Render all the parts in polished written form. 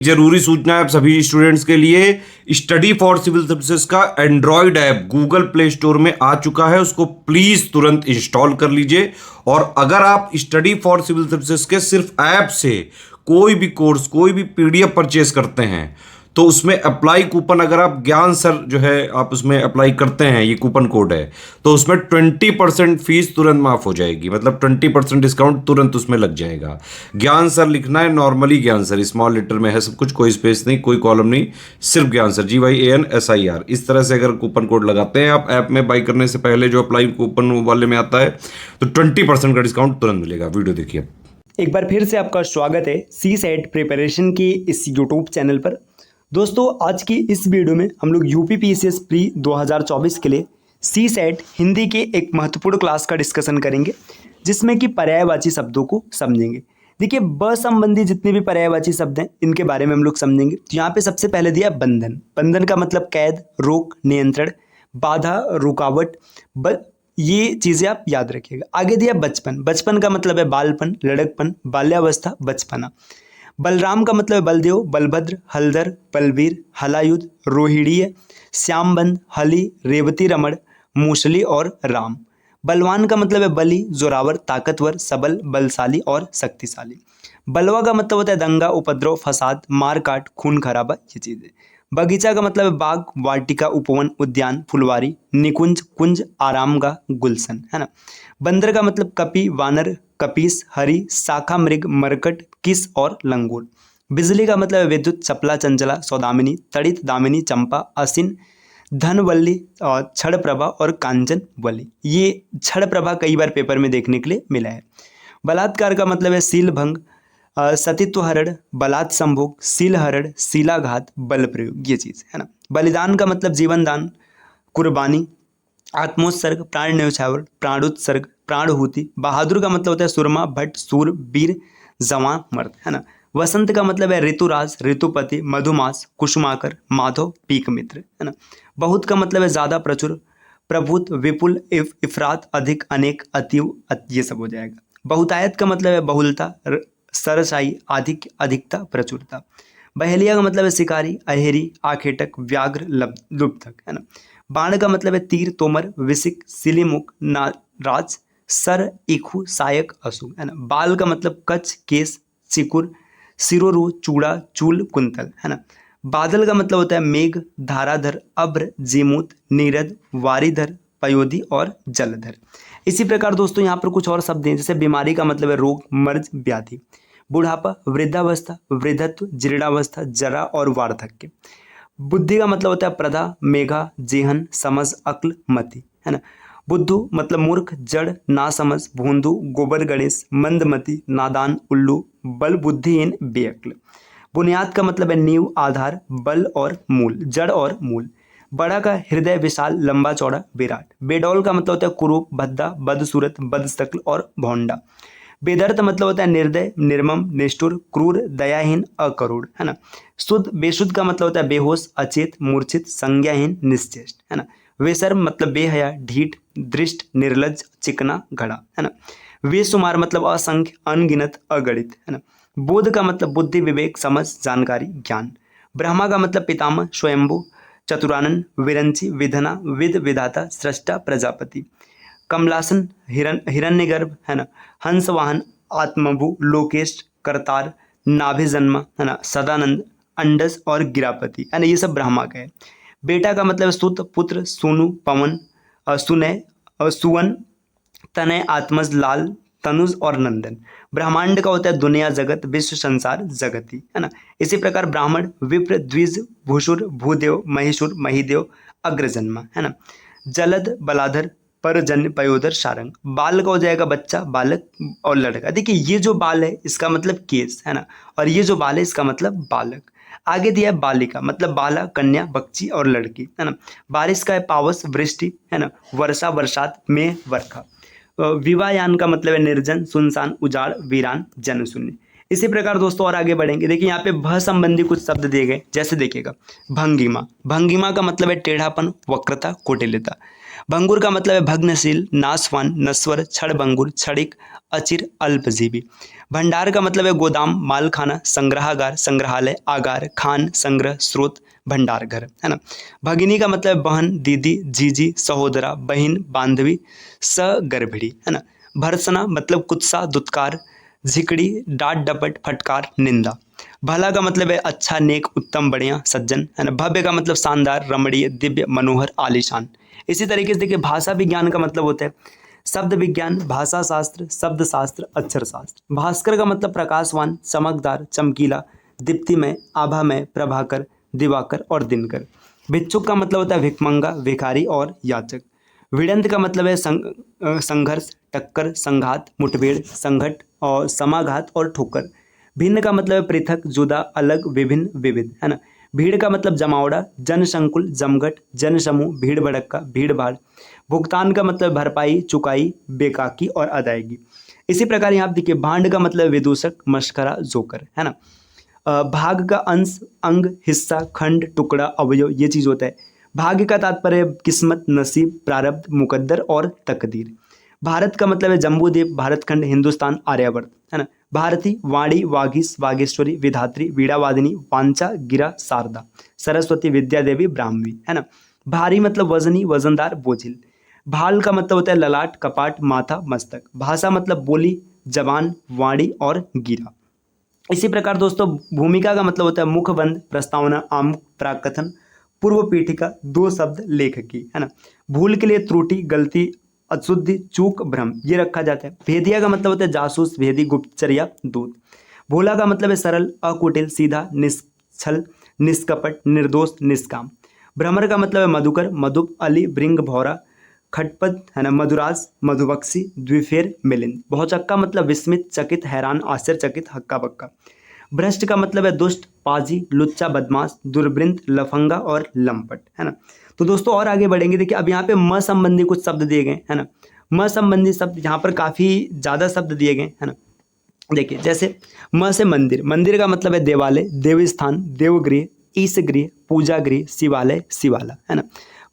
जरूरी सूचना है आप सभी स्टूडेंट्स के लिए। स्टडी फॉर सिविल सर्विसेज का Android app Google play store में आ चुका है, उसको प्लीज तुरंत इंस्टॉल कर लीजिए। और अगर आप स्टडी फॉर सिविल सर्विसेज के सिर्फ ऐप से कोई भी कोर्स, कोई भी पीडीएफ परचेस करते हैं तो उसमें अप्लाई कूपन, अगर आप ज्ञान सर जो है आप उसमें अप्लाई करते हैं, ये कूपन कोड है, तो उसमें 20% फीस तुरंत माफ हो जाएगी। मतलब 20% डिस्काउंट तुरंत उसमें लग जाएगा। ज्ञान सर लिखना है, नॉर्मली ज्ञान सर, स्मॉल लेटर में है सब कुछ, कोई स्पेस नहीं, कोई कॉलम नहीं, सिर्फ ज्ञान सर, GYANSIR। इस तरह से अगर कूपन कोड लगाते हैं आप ऐप में बाई करने से पहले, जो अप्लाई कूपन वाले में आता है, तो 20% का डिस्काउंट तुरंत मिलेगा। वीडियो देखिए। एक बार फिर से आपका स्वागत है CSET प्रिपरेशन की इस यूट्यूब चैनल पर। दोस्तों, आज की इस वीडियो में हम लोग UPPCS प्री 2024 के लिए CSET हिंदी के एक महत्वपूर्ण क्लास का डिस्कशन करेंगे, जिसमें कि पर्यायवाची शब्दों को समझेंगे। देखिए, ब संबंधी जितने भी पर्यायवाची शब्द हैं इनके बारे में हम लोग समझेंगे। तो यहाँ पे सबसे पहले दिया बंधन। बंधन का मतलब कैद, रोक, नियंत्रण, बाधा, रुकावट, ये चीज़ें आप याद रखिएगा। आगे दिया बचपन। बचपन का मतलब है बालपन, लड़कपन, बाल्यावस्था, बचपना। बलराम का मतलब है बलदेव, बलभद्र, हलधर, बलवीर, हलायुध, रोहिणीय, श्यामबंद, हली, रेवती रमण, मूसली और राम। बलवान का मतलब है बली, जोरावर, ताकतवर, सबल, बलशाली और शक्तिशाली। बलवा का मतलब होता है दंगा, उपद्रव, फसाद, मारकाट, खून खराबा, ये चीज़ें। बगीचा का मतलब है बाग, वाटिका, उपवन, उद्यान, फुलवारी, निकुंज, कुंज, आरामगाह, गुलशन, है ना। बंदर का मतलब कपि, वानर, कपीस, हरि, शाखा मृग, मरकट, किस और लंगूर। बिजली का मतलब है विद्युत, चपला, चंचला, सौदामिनी, तड़ित, दामिनी, चंपा, असिन, धनवल्ली, क्षण प्रभा और कांचन वली। ये क्षण प्रभा कई बार पेपर में देखने के लिए मिला है। बलात्कार का मतलब है शील भंग, सतीत्व हरण, बलात् संभोग, शील हरण, शीलाघात, बल प्रयोग, ये चीज़ है ना। बलिदान का मतलब जीवन दान, कुर्बानी, आत्मोत्सर्ग, प्राण न्यौछावर, प्राणोत्सर्ग, प्राणहुति। बहादुर का मतलब होता है सुरमा, भट्ट, सूर, वीर, जवां, मर्द, है ना। वसंत का मतलब है ऋतुराज, ऋतुपति, मधुमास, कुसुमाकर, माधव, पीक मित्र, है ना। बहुत का मतलब है ज्यादा, प्रचुर, प्रभुत, विपुल, इफरात, अधिक, अनेक, अतीव, ये सब हो जाएगा। बहुतायत का मतलब है बहुलता, सरसाई, अधिक, अधिकता, प्रचुरता। बहेलिया का मतलब है शिकारी, अहेरी, आखेटक, व्याघ्र, लुब्धक, है ना। बाण का मतलब है तीर, तोमर, विसिक, सिलीमुख, नाराज, सर, इखु, सायक, असु, है ना। बाल का मतलब कच्छ, केस, चिकुर, सिरोरु, चूड़ा, चूल, कुंतल, है ना। बादल का मतलब होता है मेघ, धाराधर, अभ्र, जीमूत, नीरद, वारिधर, पयोधी और जलधर। इसी प्रकार दोस्तों यहाँ पर कुछ और शब्द हैं, जैसे बीमारी का मतलब है रोग, मर्ज, व्याधि। बुढ़ापा, वृद्धावस्था, वृद्धत्व, जीर्णावस्था, जरा और वार्धक्य। बुद्धि का मतलब होता है प्रधा, मेघा, जेहन, समझ, अक्ल, मति, है ना। बुद्धू मतलब मूर्ख, जड़, नासमझ, भोंदू, गोबर गणेश, मंदमति, नादान, उल्लू, बल बुद्धिहीन, बेअक्ल। बुनियाद का मतलब है नींव, आधार, बल और मूल, जड़ और मूल। बड़ा का हृदय, विशाल, लंबा चौड़ा, विराट। बेडौल का मतलब होता है कुरूप, भद्दा, बदसूरत, बदशक्ल और भौंडा। बेदर्थ मतलब होता है निर्दय, निर्मम, निष्ठुर, क्रूर, दयाहीन, अकरुण, है ना। शुद्ध, बेशुद्ध का मतलब होता है बेहोश, अचेत, मूर्छित, संज्ञाहीन, निश्चेष्ट, है ना। बेशर्म मतलब बेहया, ढीठ, दृष्ट, निर्लज, चिकना, घड़ा, है ना। बेशुमार मतलब असंख्य, अनगिनत, अगणित, है ना। बोध का मतलब बुद्धि, विवेक, समझ, जानकारी, ज्ञान। ब्रह्मा का मतलब पितामह, स्वयंभू, चतुरानन, विरंची, विधना, विद, विधाता, सृष्टा, प्रजापति। कमलासन, हिरण्यगर्भ, है ना। हंस वाहन, आत्मभु, लोकेश, करतार, नाभिजन्मा, है ना। सदानंद, अंडस और गिरापति, है ना। ये सब ब्रह्मा का है। बेटा का मतलब सुत, पुत्र, सोनू, पवन, सुनय, सुवन, तनय, आत्मज, लाल, तनुज और नंदन। ब्रह्मांड का होता है दुनिया, जगत, विश्व, संसार, जगती, है ना। इसी प्रकार ब्राह्मण, विप्र, द्विज, भूषुर, भूदेव, महिषुर, महिदेव, अग्रजन्मा, है ना। जलद, बलाधर, परजन्य, पयोधर, सारंग। बाल का हो जाएगा बच्चा, बालक और लड़का। देखिए, ये जो बाल है इसका मतलब केस, है ना, और ये जो बाल है इसका मतलब बालक। आगे दिया है बालिका, मतलब बाला, कन्या, बच्ची और लड़की, है ना। बारिश का है पावस, वृष्टि, है ना। वर्षा, बरसात, मेघ, वर्षा। विवायान का मतलब है निर्जन, सुनसान, उजाड़, वीरान, जनशून्य। इसी प्रकार दोस्तों और आगे बढ़ेंगे। देखिए यहाँ पे भ संबंधी कुछ शब्द दिए गए, जैसे देखिएगा भंगिमा। भंगिमा का मतलब है टेढ़ापन, वक्रता, कुटिलता। भंगुर का मतलब है भग्नशील, नाशवान, नश्वर, क्षणभंगुर, क्षणिक, अचिर, अल्पजीवी। भंडार का मतलब है गोदाम, मालखाना, संग्रहागार, संग्रहालय, आगार, खान, संग्रह, स्रोत, भंडार घर, है ना। भगिनी का मतलब है बहन, दीदी, जीजी, सहोदरा, बहन, बांधवी, सगर्भिणी, है ना। भर्सना मतलब कुत्सा, दुत्कार, झिकड़ी, डांट डपट, फटकार, निंदा। भला का मतलब है अच्छा, नेक, उत्तम, बढ़िया, सज्जन, है ना। भव्य का मतलब शानदार, रमणीय, दिव्य, मनोहर, आलीशान। इसी तरीके से देखिए भाषा विज्ञान का मतलब होता है शब्द विज्ञान, भाषा शास्त्र, शब्द शास्त्र, अक्षर शास्त्र। भास्कर का मतलब प्रकाशवान, चमकदार, चमकीला, दीप्तिमय, आभामय, प्रभाकर, दिवाकर और दिनकर। भिक्षुक का मतलब होता है भिखमंगा, भिखारी और याचक। भिड़ंत का मतलब है संघर्ष, टक्कर, संघात, मुठभेड़, संघट और समाघात और ठोकर। भिन्न का मतलब है पृथक, जुदा, अलग, विभिन्न, विविध, है ना। भीड़ का मतलब जमावड़ा, जनसंकुल, जमघट, जनसमूह, भीड़ भड़क्का, भीड़ भाड़। भुगतान का मतलब भरपाई, चुकाई, बेकाकी और अदायगी। इसी प्रकार यहाँ पे देखिए भांड का मतलब विदूषक, मशखरा, जोकर, है ना। भाग का अंश, अंग, हिस्सा, खंड, टुकड़ा, अवयव, ये चीज होता है। भाग्य का तात्पर्य किस्मत, नसीब, प्रारब्ध, मुकद्दर और तकदीर। भारत का मतलब है जम्बूद्वीप, भारतखंड, हिंदुस्तान, आर्यावर्त, है ना। भारती, वाणी, वागीश, वागेश्वरी, विधात्री, वीणावादिनी, वांचा, गिरा, शारदा, सरस्वती, विद्या देवी, ब्राह्मी, है ना। भारी मतलब वजनी, वजनदार, बोझिल। भाल का मतलब होता है ललाट, कपाट, माथा, मस्तक। भाषा मतलब बोली, जबान, वाणी और गिरा। इसी प्रकार दोस्तों भूमिका का मतलब होता है मुखबंध, प्रस्तावना, आमुख, प्राकथन, पूर्व पीठिका, दो शब्द, लेखक की, है ना। भूल के लिए त्रुटि, गलती, अशुद्धि, चूक, भ्रम, ये रखा जाता है। भेदिया का मतलब होता है जासूस, भेदी, गुप्तचर या दूत। भोला का मतलब है सरल, अकुटिल, सीधा, निश्छल, निष्कपट, निर्दोष, निष्काम। भ्रमर का मतलब है मधुकर, मधुप, अली, भृंग, भौरा, खटपट, है ना, मधुरास, मधुबक्सी, द्विफेर, मिलिंद। बहुचक्का मतलब विस्मित, चकित, हैरान, आश्चर्यचकित, हक्का बक्का। भ्रष्ट का मतलब है दुष्ट, पाजी, लुच्चा, बदमाश, दुर्वृंत, लफंगा और लंपट, है ना। तो दोस्तों और आगे बढ़ेंगे। देखिए अब यहाँ पे म संबंधी कुछ शब्द दिए गए, है ना। म संबंधी शब्द यहाँ पर काफी ज्यादा शब्द दिए गए, है ना। देखिए जैसे म से मंदिर, मंदिर का मतलब है देवालय, देवस्थान, देवगृह, ईशगृह, पूजा गृह, शिवालय, शिवाला, है ना।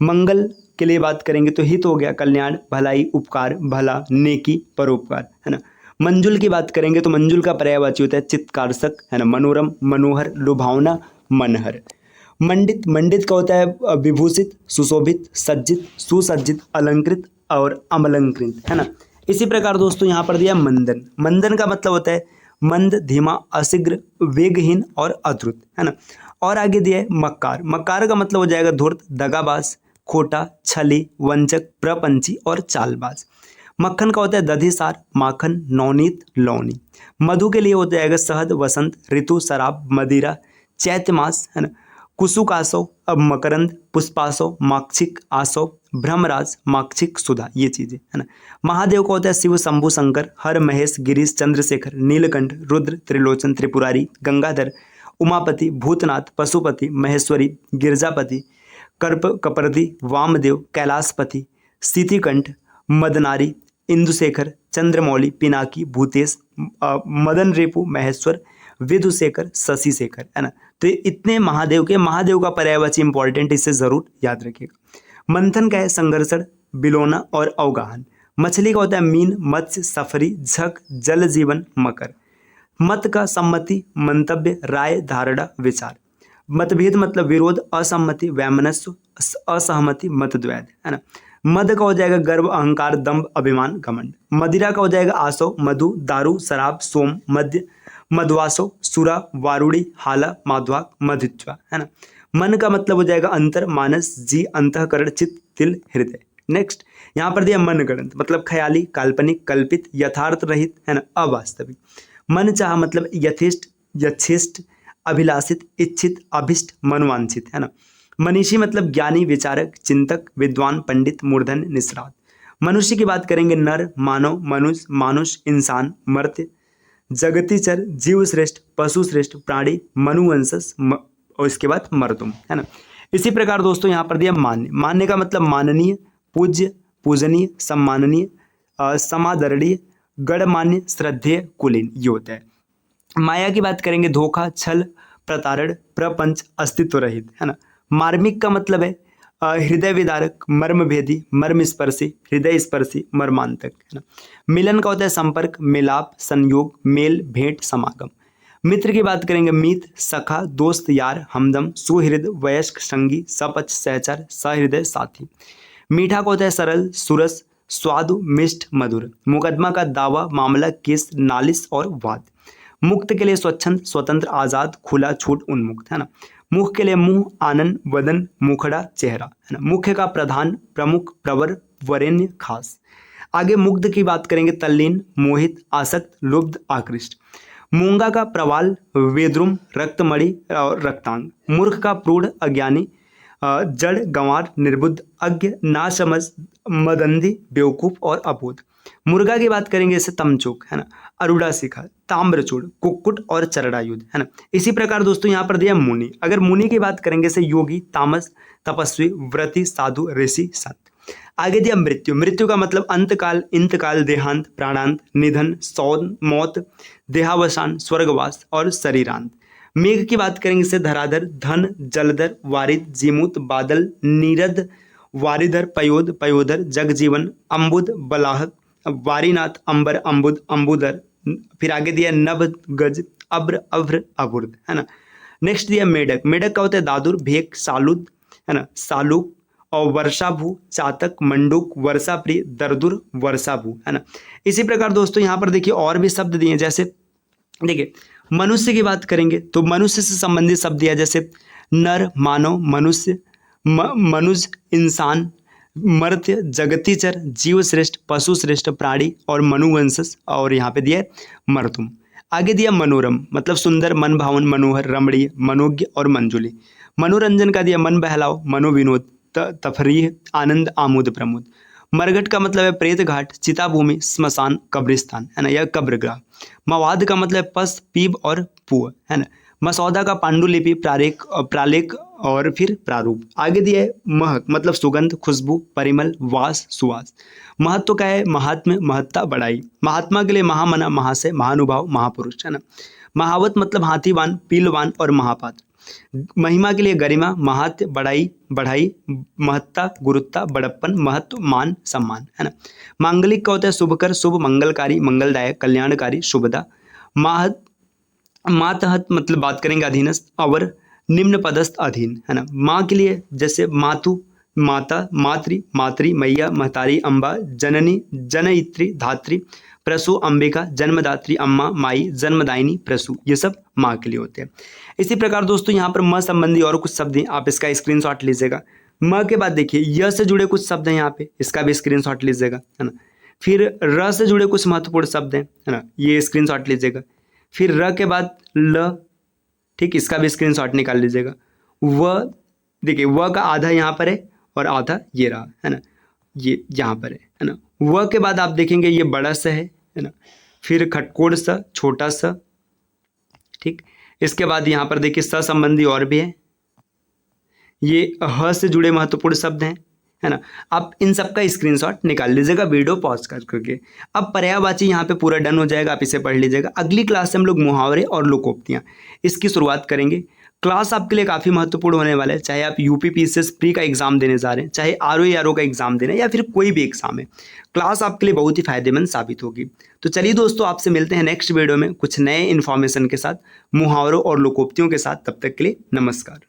मंगल के लिए बात करेंगे तो हित हो गया, कल्याण, भलाई, उपकार, भला, नेकी, परोपकार, है ना। मंजुल की बात करेंगे तो मंजुल का पर्यायवाची होता है चित्कारसक, है ना, मनोरम, मनोहर, लुभावना, मनहर। मंडित, मंडित का होता है विभूषित, सुशोभित, सज्जित, सुसज्जित, अलंकृत और अमलंकृत, है ना। इसी प्रकार दोस्तों यहाँ पर दिया मंदन, मंदन का मतलब होता है मंद, धीमा, अशीघ्र, वेगहीन और अद्रुत, है ना। और आगे दिया है मक्कार, मक्कार का मतलब हो जाएगा धूर्त, दगाबाज, खोटा, छली, वंचक, प्रपंची और चालबाज। मक्खन का होता है दधिसार, माखन, नवनीत, लौनी। मधु के लिए हो जाएगा शहद, वसंत, ऋतु, शराब, मदिरा, चैत्र मास, है ना। कुसुकासव, अब मकरंद, पुष्पासव, माक्षिक, आसव, भ्रमराज, माक्षिक, सुधा, ये चीजें, है ना। महादेव का होता है शिव, शंभु, शंकर, हर, महेश, गिरीश, चंद्रशेखर, नीलकंठ, रुद्र, त्रिलोचन, त्रिपुरारी, गंगाधर, उमापति, भूतनाथ, पशुपति, महेश्वरी, गिरजापति, कर्प, कपर्दी, वामदेव, कैलाशपति, सीतिकंठ, मदनारी, इंदुशेखर, चंद्रमौली, पिनाकी, भूतेश, मदन रेपु, महेश्वर, विधुशेखर, शशि शेखर, है ना। तो ये इतने महादेव के, महादेव का पर्यायवाची इंपॉर्टेंट, इसे जरूर याद रखिएगा। मंथन का है संघर्षण, बिलोना और अवगाहन। मछली का होता है मीन, मत्स्य, सफरी, झक, जल जीवन, मकर। मत का सम्मति, मंतव्य, राय, धारणा, विचार। मतभेद मतलब विरोध, असम्मति, वैमनस्य, असहमति, मतद्वैध, है ना। मद का हो जाएगा गर्व, अहंकार, दंभ, अभिमान, घमंड। मदिरा का हो जाएगा आसव, मधु, दारू, शराब, सोम, मद्य, मधुवासो, सुरा, वारुड़ी, हाला, माध्वाक, मधित्वा, है ना। मन का मतलब हो जाएगा अंतर, मानस, जी, अंतःकरण, चित्त, तिल, हृदय। नेक्स्ट यहाँ पर दिया मनगढ़ंत मतलब ख्याली, काल्पनिक, कल्पित, यथार्थ रहित, है ना, अवास्तविक। मन चाह मतलब यथेष्ट, यथेष्ट, अभिलाषित, इच्छित, अभिष्ट, मनवांछित, है ना। मनीषी मतलब ज्ञानी, विचारक, चिंतक, विद्वान, पंडित, मूर्धन, निष्णात। मनुष्य की बात करेंगे नर, मानव, मनुष्य, मानुष, इंसान, मर्त्य, जगतीचर, जीव श्रेष्ठ, पशु श्रेष्ठ, प्राणी, मनुवंशस और इसके बाद मर्दुम, है ना। इसी प्रकार दोस्तों यहाँ पर दिया मान्य, मान्य का मतलब माननीय, पूज्य, पूजनीय, सम्माननीय, समादरणीय, गणमान्य, श्रद्धेय, कुलीन, ये होता है। माया की बात करेंगे धोखा, छल, प्रतारण, प्रपंच, अस्तित्व रहित, है ना। मार्मिक का मतलब है हृदय विदारक, मर्म भेदी, मर्म स्पर्शी, हृदय स्पर्शी, मर्मांतक, है ना। मिलन का होता है संपर्क, मिलाप, संयोग, मेल, भेंट, समागम। मित्र की बात करेंगे मीत, सखा, दोस्त, यार, हमदम, सुहृद, वयस्क, संगी, सपच, सहचर, सहृदय, साथी। मीठा का होता है सरल, सुरस, स्वादु, मिष्ट, मधुर। मुकदमा का दावा, मामला, केस, नालिश और वाद। मुक्त के लिए स्वच्छंद, स्वतंत्र, आजाद, खुला, छूट, उन्मुक्त, है ना। मुख के लिए मुंह, आनंद, वदन, मुखड़ा, चेहरा, है ना। मुख्य का प्रधान, प्रमुख, प्रवर, वरेण्य, खास। आगे मुग्ध की बात करेंगे तल्लीन, मोहित, आसक्त, लुब्ध, आकृष्ट। मूंगा का प्रवाल, वेद्रुम, रक्तमणि और रक्तांग। मूर्ख का प्रूढ़, अज्ञानी, जड़, गंवार, निर्बुद्ध, अज्ञ, नासमझ, मदंधी, बेवकूफ और अबोध। मुर्गा की बात करेंगे जैसे तमचोक, है ना, अरुड़ा शिखा, ताम्रचूड़, कुक्कुट और चरणायुध, है ना। इसी प्रकार दोस्तों यहाँ पर दिया मुनि। अगर मुनि की बात करेंगे जैसे योगी, तामस, तपस्वी, व्रती, साधु, ऋषि, संत। आगे दिया मृत्यु। मृत्यु का मतलब अंतकाल, इंतकाल, देहांत, प्राणांत, निधन, सौन, मौत, देहावसान, स्वर्गवास और शरीरांत। मेघ की बात करेंगे जैसे धराधर, धन, जलधर, वारिद, जीमूत, बादल, नीरद, वारिधर, पयोद, पयोधर, जगजीवन, अम्बुद, बलाहक, वारीनाथ, अंबर, अम्बुद, अम्बुदर। फिर आगे दिया नभ, गज, अब्र, अभ्र, अभुर्द, है ना। नेक्स्ट दिया मेढक। मेढक का होता है दादुर, भेक, सालुद, है ना, सालुक और वर्षाभू, चातक, मंडूक, वर्षाप्रिय, दरदुर, वर्षाभू, है ना। इसी प्रकार दोस्तों यहाँ पर देखिए और भी शब्द दिए, जैसे देखिए मनुष्य की बात करेंगे तो मनुष्य से संबंधित शब्द दिया, जैसे नर, मानव, मनुष्य, मनुज, इंसान, मर्त्य, जगतीचर, जीव श्रेष्ठ, पशु श्रेष्ठ, प्राणी और मनुवंशज। और यहाँ पे दिया है मर्तुम। आगे दिया मनोरम, मतलब सुंदर, मन भावन, मनोहर, रमणीय, मनोज्ञ और मंजुली। मनोरंजन का दिया मन बहलाव, मनोविनोद, तफरीह, आनंद, आमोद, प्रमोद। मरघट का मतलब है प्रेत घाट, चिता भूमि, स्मशान, कब्रिस्तान, है ना, या कब्रगाह। मवाद का मतलब है पस, पीप और पुआ, है ना। मसौदा का पांडुलिपि, प्रालेख और फिर प्रारूप। आगे दिया है महक, मतलब सुगंध, खुशबू, परिमल, वास, सुवास। महत्व का है महात्म्य, महत्ता, बड़ाई। महात्मा के लिए महामना, महाशय, महानुभाव, महापुरुष, है ना। महावत मतलब हाथीवान, पीलवान और महापात्र। महिमा के लिए गरिमा, महात्य, बड़ाई, बढ़ाई, महत्ता, गुरुत्ता, बड़प्पन, महत्व, मान, सम्मान, है ना। मांगलिक का होता है शुभकर, शुभ, मंगलकारी, मंगलदायक, कल्याणकारी, शुभदा। मातहत मतलब बात करेंगे अधीनस्थ, अवर, निम्न पदस्थ, अधीन, है ना। माँ के लिए जैसे मातु, माता, मातृ, मातृ, मैया, महतारी, अम्बा, जननी, जनयित्री, धात्री, प्रसु, अंबिका, जन्मदात्री, अम्मा, माई, जन्मदायिनी, प्रसु। ये सब माँ के लिए होते हैं। इसी प्रकार दोस्तों यहाँ पर म संबंधी और कुछ शब्द हैं, आप इसका स्क्रीनशॉट लीजिएगा। म के बाद देखिए य से जुड़े कुछ शब्द हैं यहाँ पे, इसका भी स्क्रीनशॉट लीजिएगा, है ना। फिर र से जुड़े कुछ महत्वपूर्ण शब्द हैं, है ना, ये स्क्रीनशॉट लीजिएगा। फिर र के बाद ल, ठीक, इसका भी स्क्रीनशॉट निकाल लीजिएगा। व, देखिए व का आधा यहाँ पर है और आधा ये रहा, है ना, ये यहाँ पर है ना। व के बाद आप देखेंगे ये बड़ा सा है ना। फिर खटकोड़ सा, छोटा सा, ठीक। इसके बाद यहाँ पर देखिए स संबंधी और भी है, ये ह से जुड़े महत्वपूर्ण शब्द हैं, है ना। आप इन सब का स्क्रीनशॉट निकाल लीजिएगा वीडियो पॉज करके। अब पर्यायवाची यहाँ पे पूरा डन हो जाएगा, आप इसे पढ़ लीजिएगा। अगली क्लास से हम लोग मुहावरे और लोकोक्तियाँ इसकी शुरुआत करेंगे। क्लास आपके लिए काफ़ी महत्वपूर्ण होने वाला है, चाहे आप यूपीपीसीएस प्री का एग्जाम देने जा रहे हैं, चाहे आरओ का एग्जाम देना है, या फिर कोई भी एग्जाम है, क्लास आपके लिए बहुत ही फायदेमंद साबित होगी। तो चलिए दोस्तों, आपसे मिलते हैं नेक्स्ट वीडियो में कुछ नए इन्फॉर्मेशन के साथ, मुहावरों और लोकोक्तियों के साथ। तब तक के लिए नमस्कार।